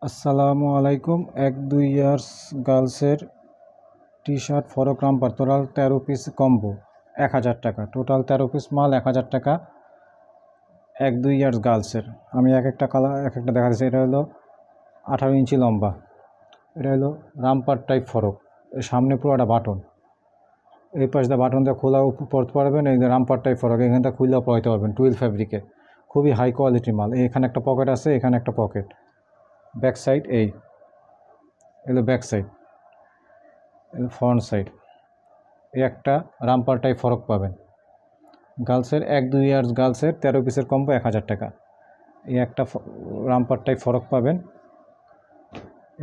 আসসালামু আলাইকুম। 1-2 years গার্লসের T shirt ফরক romper total 13 piece combo 1000 টাকা। টোটাল 13 পিস মাল 1000 টাকা। 1-2 ইয়ার্স গার্লসের আমি এক একটা কালার এক একটা দেখা যাচ্ছে। এটা হলো 18 ইঞ্চি লম্বা। এটা হলো রামপার টাইপ ফরক। এর সামনে পুরোটা বাটন, এই পাশ দিয়ে বাটন দিয়ে খোলা পরতে পারবেন। এই রামপার টাইপ ফরক এখানটা খুললেও পরাইতে পারবেন। টুইল ফ্যাব্রিকে খুবই হাই কোয়ালিটির মাল। এখানে একটা পকেট আছে, এখানে একটা পকেট। ব্যাক সাইড এই এলো ব্যাক সাইড, ফ্রন্ট সাইড। এই একটা রামপার টাইপ ফরক পাবেন গার্লসের। 1-2 ইয়ার্স গার্লসের 13 পিসের কম্বো 1000 টাকা। এই একটা রামপার টাইপ ফরক পাবেন।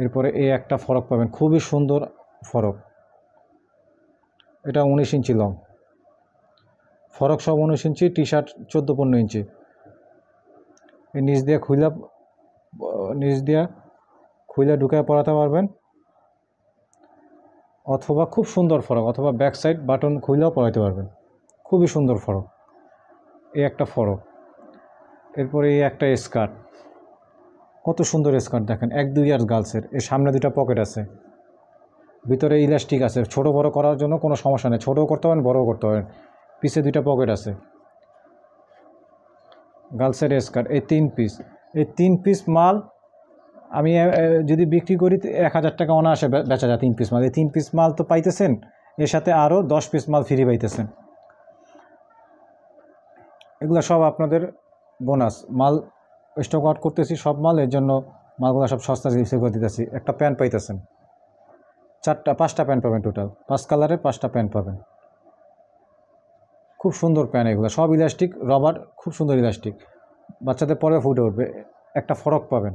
এরপরে এই একটা ফরক পাবেন, খুবই সুন্দর ফরক। এটা 19 ইঞ্চি লং ফরক, সব 19 ইঞ্চি। টি শার্ট 14-15 ইঞ্চি। এই নিচ দিয়ে খুইলা ঢুকায় পরাতে পারবেন, অথবা খুব সুন্দর ফরক, অথবা ব্যাক সাইড বাটন খুইলেও পরাইতে পারবেন। খুবই সুন্দর ফরক। এই একটা ফরক। এরপরে এই একটা স্কার্ট, কত সুন্দর স্কার্ট দেখেন। 1-2 ইয়ার্স গার্লসের। এর সামনে দুটা পকেট আছে, ভিতরে ইলাস্টিক আছে। ছোট বড় করার জন্য কোনো সমস্যা নেই, ছোটও করতে পারেন বড়ও করতে পারেন। পিছে দুইটা পকেট আছে। গার্লসের স্কার্ট এই 3 পিস। এই 3 পিস মাল আমি যদি বিক্রি করি 1000 টাকা অনায়াসে বেচা যায়। 3 পিস মাল, এই 3 পিস মাল তো পাইতেছেন, এর সাথে আরও 10 পিস মাল ফ্রি পাইতেছেন। এগুলো সব আপনাদের বোনাস মাল। স্টক আউট করতেছি সব মাল, এর জন্য মালগুলো সব সস্তা রিসেল করে দিতেছি। একটা প্যান্ট পাইতেছেন, 5টা প্যান্ট পাবেন। টোটাল 5 কালারের 5টা প্যান্ট পাবেন। খুব সুন্দর প্যান্ট এগুলো, সব ইলাস্টিক রবার, খুব সুন্দর ইলাস্টিক। বাচ্চাদের পরে ফুটে উঠবে। একটা ফরক পাবেন,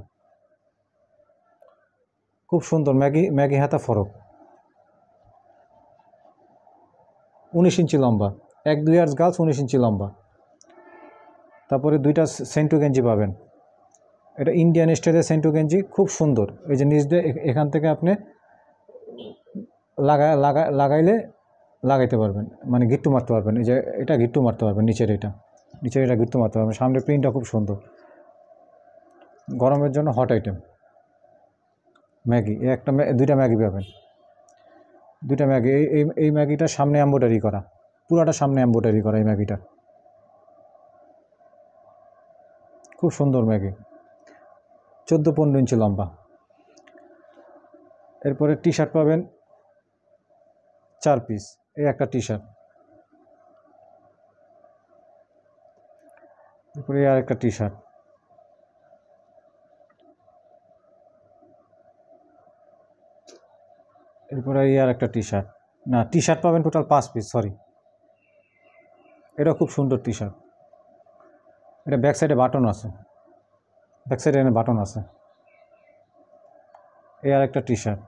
খুব সুন্দর ম্যাগি হাতা ফরক, 19 ইঞ্চি লম্বা। 1-2 ইয়ার্স গার্লস 19 ইঞ্চি লম্বা। তারপরে দুইটা সেন্টু গেঞ্জি পাবেন। এটা ইন্ডিয়ান স্টাইলের সেন্টু গেঞ্জি, খুব সুন্দর। এই যে নিচ দিয়ে এখান থেকে আপনি লাগাইতে পারবেন, মানে গিট্টু মারতে পারবেন। এই যে এটা গিট্টু মারতে পারবেন, নিচের এটা গিট্টু মারতে পারবেন। সামনে প্রিন্টটা খুব সুন্দর, গরমের জন্য হট আইটেম। ম্যাগি দুইটা ম্যাগি পাবেন, দুইটা ম্যাগি। এই ম্যাগিটা সামনে এমব্রয়ডারি করা, পুরাটা সামনে এমব্রয়ডারি করা। এই ম্যাগিটা খুব সুন্দর ম্যাগি, 14-15 ইঞ্চি লম্বা। এরপরে টি শার্ট পাবেন 4 পিস। এই একটা টি শার্ট, এরপরে আর একটা টি শার্ট, এরপরে আর একটা টি শার্ট। না, টি শার্ট পাবেন টোটাল 5 পিস, সরি। এটা খুব সুন্দর টি শার্ট। এটা ব্যাক সাইডে বাটন আছে, ব্যাক সাইডে এখানে বাটন আছে। এই আর একটা টি শার্ট,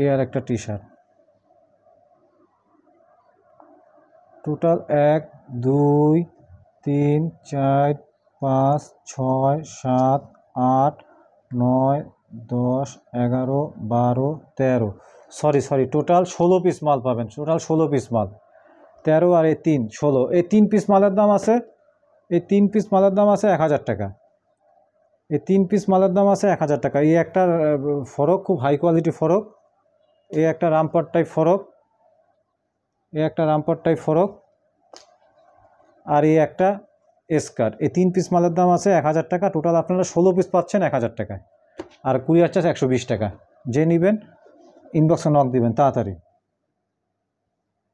এই আর একটা T shirt. Total 1, 2, 3, 4, 5, 6, 7, 8, 9, 10, 11, 12, 13, sorry total 16 piece মাল পাবেন। টোটাল 16 পিস মাল। 13 আর এই 3 16। এই 3 পিস মালের দাম আছে, এই 3 পিস মালের দাম আছে 1000 টাকা। এই 3 পিস মালের দাম আছে 1000 টাকা। এই একটা ফরক, খুব হাই কোয়ালিটি ফরক। এই একটা রামপার টাইপ ফরক, এই একটা রামপার টাইপ ফরক, আর এই একটা স্কার্ট। এই 3 পিস মালের দাম আছে 1000 টাকা। টোটাল আপনারা 16 পিস পাচ্ছেন 1000 টাকায়। আর কুরিয়ার চার্জ 120 টাকা। যে নেবেন ইনবক্সে নক দিবেন তাড়াতাড়ি।